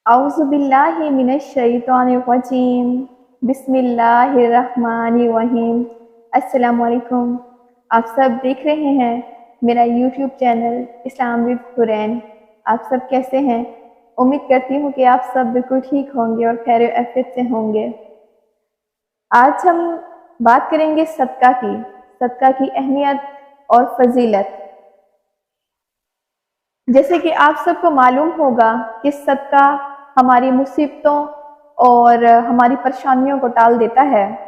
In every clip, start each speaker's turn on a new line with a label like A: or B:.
A: अऊज़ु बिल्लाहि मिनश्शैतानिर्रजीम बिस्मिल्लाहिर्रहमानिर्रहीम। अस्सलामु अलैकुम। आप सब देख रहे हैं मेरा YouTube channel Islam with Hurain. आप सब कैसे हैं? उम्मीद करती हूँ कि आप सब बिल्कुल ठीक होंगे और खैर आफियत से होंगे। आज हम बात करेंगे सदका की अहमियत और फजीलत। जैसे कि आप सबको मालूम होगा कि सदका हमारी मुसीबतों और हमारी परेशानियों को टाल देता है।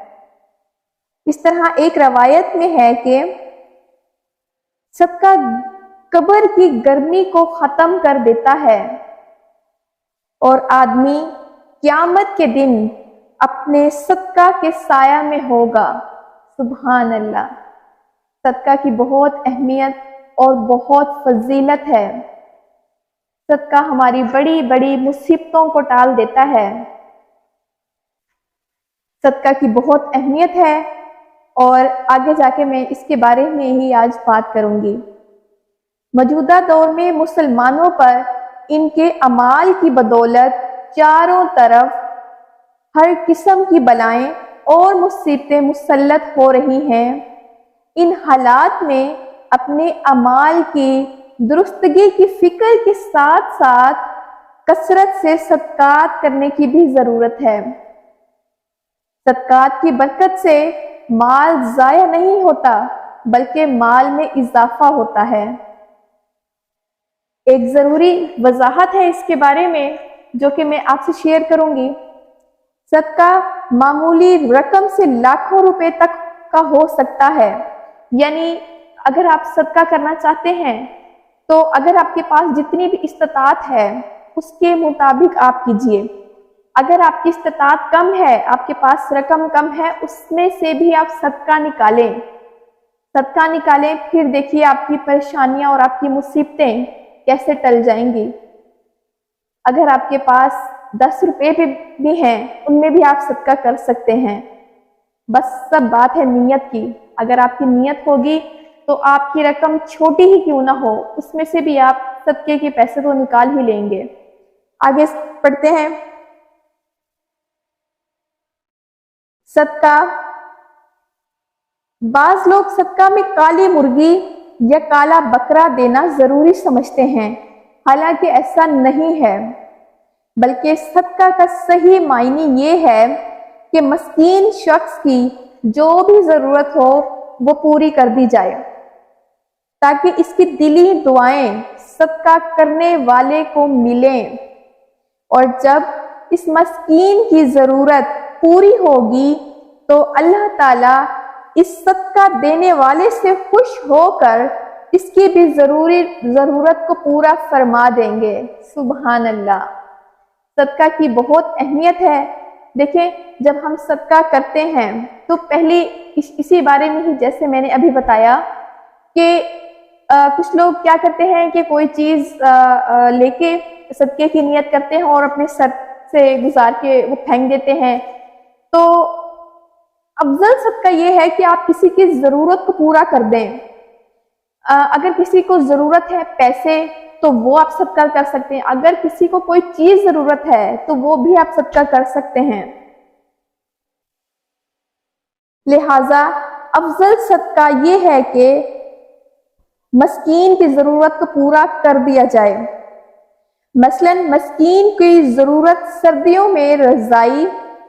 A: इस तरह एक रवायत में है कि सदका कब्र की गर्मी को ख़त्म कर देता है और आदमी क़यामत के दिन अपने सदका के साया में होगा। सुभान अल्लाह। सदका की बहुत अहमियत और बहुत फजीलत है। सदका हमारी बड़ी बड़ी मुसीबतों को टाल देता है। सदका की बहुत अहमियत है और आगे जाके मैं इसके बारे में ही आज बात करूंगी। मौजूदा दौर में मुसलमानों पर इनके अमाल की बदौलत चारों तरफ हर किस्म की बलाएं और मुसीबतें मुसल्लत हो रही हैं। इन हालात में अपने अमाल की दुरुस्तगी की फिक्र के साथ साथ कसरत से सदकात करने की भी ज़रूरत है। सदकात की बरकत से माल ज़ाया नहीं होता बल्कि माल में इजाफा होता है। एक ज़रूरी वजाहत है इसके बारे में जो कि मैं आपसे शेयर करूंगी। सदका मामूली रकम से लाखों रुपए तक का हो सकता है। यानी अगर आप सदका करना चाहते हैं तो अगर आपके पास जितनी भी इस्तात है उसके मुताबिक आप कीजिए। अगर आपकी इस्तात कम है, आपके पास रकम कम है, उसमें से भी आप सदका निकालें। फिर देखिए आपकी परेशानियां और आपकी मुसीबतें कैसे टल जाएंगी। अगर आपके पास 10 रुपए भी हैं, उनमें भी आप सदका कर सकते हैं। बस सब बात है नीयत की। अगर आपकी नीयत होगी तो आपकी रकम छोटी ही क्यों ना हो, उसमें से भी आप सदके के पैसे तो निकाल ही लेंगे। आगे पढ़ते हैं। सदका, बाज लोग सदका में काली मुर्गी या काला बकरा देना जरूरी समझते हैं, हालांकि ऐसा नहीं है। बल्कि सदका का सही मायने ये है कि मस्कीन शख्स की जो भी जरूरत हो वो पूरी कर दी जाए, ताकि इसकी दिली दुआएं सदका करने वाले को मिलें। और जब इस मस्कीन की ज़रूरत पूरी होगी तो अल्लाह ताला इस सदका देने वाले से खुश होकर इसकी भी ज़रूरत को पूरा फरमा देंगे। सुभान अल्लाह। सदका की बहुत अहमियत है। देखें, जब हम सदका करते हैं तो पहले इसी बारे में ही जैसे मैंने अभी बताया कि कुछ लोग क्या करते हैं कि कोई चीज़ लेके सदके की नियत करते हैं और अपने सर से गुजार के वो फेंक देते हैं। तो अफजल सदका ये है कि आप किसी की ज़रूरत को पूरा कर दें। अगर किसी को ज़रूरत है पैसे तो वो आप सदका कर सकते हैं। अगर किसी को कोई चीज़ ज़रूरत है तो वो भी आप सदका कर सकते हैं। लिहाजा अफजल सदका ये है कि मस्कीन की ज़रूरत को पूरा कर दिया जाए। मसलन मस्कीन की ज़रूरत सर्दियों में रज़ाई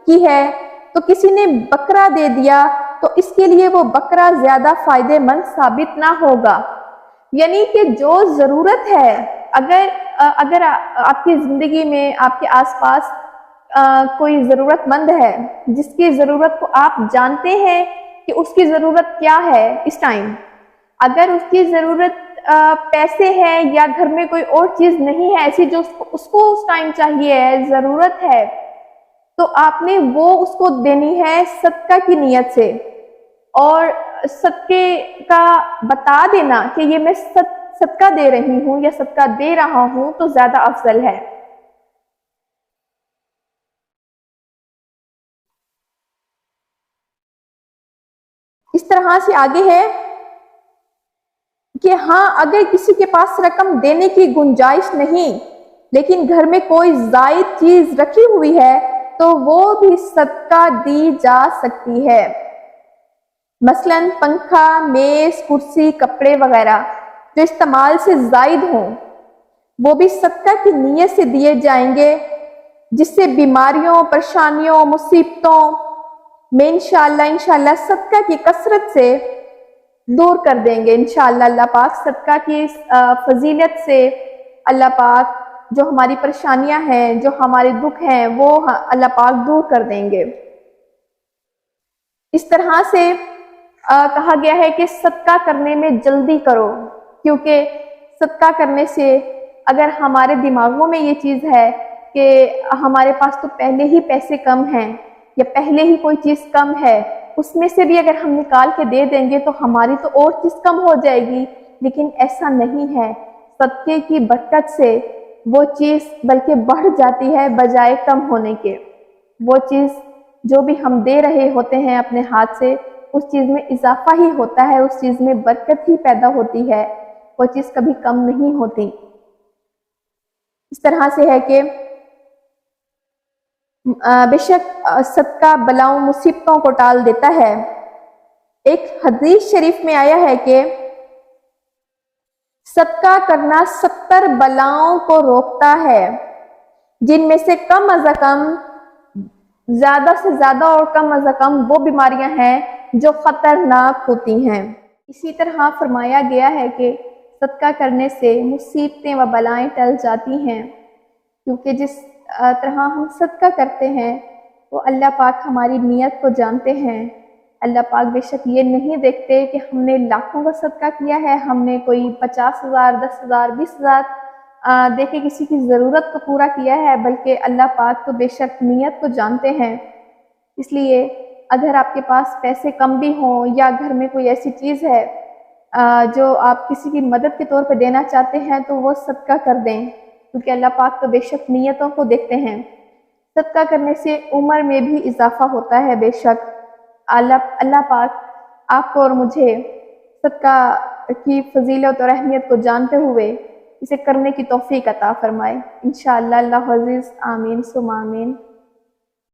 A: की है तो किसी ने बकरा दे दिया तो इसके लिए वो बकरा ज़्यादा फ़ायदेमंद साबित ना होगा। यानी कि जो ज़रूरत है, अगर आपकी ज़िंदगी में आपके आसपास कोई ज़रूरतमंद है जिसकी ज़रूरत को आप जानते हैं कि उसकी ज़रूरत क्या है इस टाइम, अगर उसकी ज़रूरत पैसे है या घर में कोई और चीज़ नहीं है ऐसी जो उसको उस टाइम चाहिए है, ज़रूरत है, तो आपने वो उसको देनी है सदका की नियत से। और सदके का बता देना कि ये मैं सदका दे रही हूँ या सदका दे रहा हूँ तो ज़्यादा अफजल है। इस तरह से आगे है कि हाँ, अगर किसी के पास रकम देने की गुंजाइश नहीं لیکن گھر میں کوئی زائد چیز رکھی ہوئی ہے تو وہ بھی صدقہ دی جا سکتی ہے۔ مثلا پنکھا، میز، کرسی، کپڑے وغیرہ جو استعمال سے زائد ہوں وہ بھی صدقہ کی نیت سے دیے جائیں گے، جس سے بیماریوں، پریشانیوں، مصیبتوں میں انشاءاللہ صدقہ کی کثرت سے دور کر دیں گے۔ انشاءاللہ اللہ پاک صدقہ کی فضیلت سے اللہ پاک جو ہماری پریشانیاں ہیں، جو ہمارے دکھ ہیں، وہ اللہ پاک دور کر دیں گے۔ اس طرح سے کہا گیا ہے کہ صدقہ کرنے میں جلدی کرو، کیونکہ صدقہ کرنے سے اگر ہمارے دماغوں میں یہ چیز ہے کہ ہمارے پاس تو پہلے ہی پیسے کم ہیں یا پہلے ہی کوئی چیز کم ہے، اس میں سے بھی اگر ہم نکال کے دے دیں گے تو ہماری تو اور چیز کم ہو جائے گی، لیکن ایسا نہیں ہے۔ صدقے کی برکت سے وہ چیز بلکہ بڑھ جاتی ہے بجائے کم ہونے کے۔ وہ چیز جو بھی ہم دے رہے ہوتے ہیں اپنے ہاتھ سے، اس چیز میں اضافہ ہی ہوتا ہے، اس چیز میں برکت ہی پیدا ہوتی ہے، وہ چیز کبھی کم نہیں ہوتی۔ اس طرح سے ہے کہ بے شک صدقہ بلاؤں مصیبتوں کو ٹال دیتا ہے۔ ایک حدیث شریف میں آیا ہے کہ صدقہ کرنا 70 بلاؤں کو روکتا ہے، جن میں سے کم از کم، زیادہ سے زیادہ اور کم از کم وہ بیماریاں ہیں جو خطرناک ہوتی ہیں۔ اسی طرح فرمایا گیا ہے کہ صدقہ کرنے سے مصیبتیں و بلائیں ٹل جاتی ہیں، کیونکہ جس طرح ہم صدقہ کرتے ہیں وہ اللہ پاک ہماری نیت کو جانتے ہیں۔ اللہ پاک بے شک یہ نہیں دیکھتے کہ ہم نے لاکھوں کا صدقہ کیا ہے، ہم نے کوئی 50,000، 10,000، 20,000 دے کے کسی کی ضرورت کو پورا کیا ہے، بلکہ اللہ پاک تو بے شک نیت کو جانتے ہیں۔ اس لیے اگر آپ کے پاس پیسے کم بھی ہوں یا گھر میں کوئی ایسی چیز ہے جو آپ کسی کی مدد کے طور پہ دینا چاہتے ہیں تو وہ صدقہ کر دیں، کیونکہ اللہ پاک تو بے شک نیتوں کو دیکھتے ہیں۔ صدقہ کرنے سے عمر میں بھی اضافہ ہوتا ہے، بے شک اللہ پاک آپ کو اور مجھے صدقہ کی فضیلت اور اہمیت کو جانتے ہوئے اسے کرنے کی توفیق عطا فرمائے۔ انشاءاللہ اللہ عزیز، آمین ثم آمین۔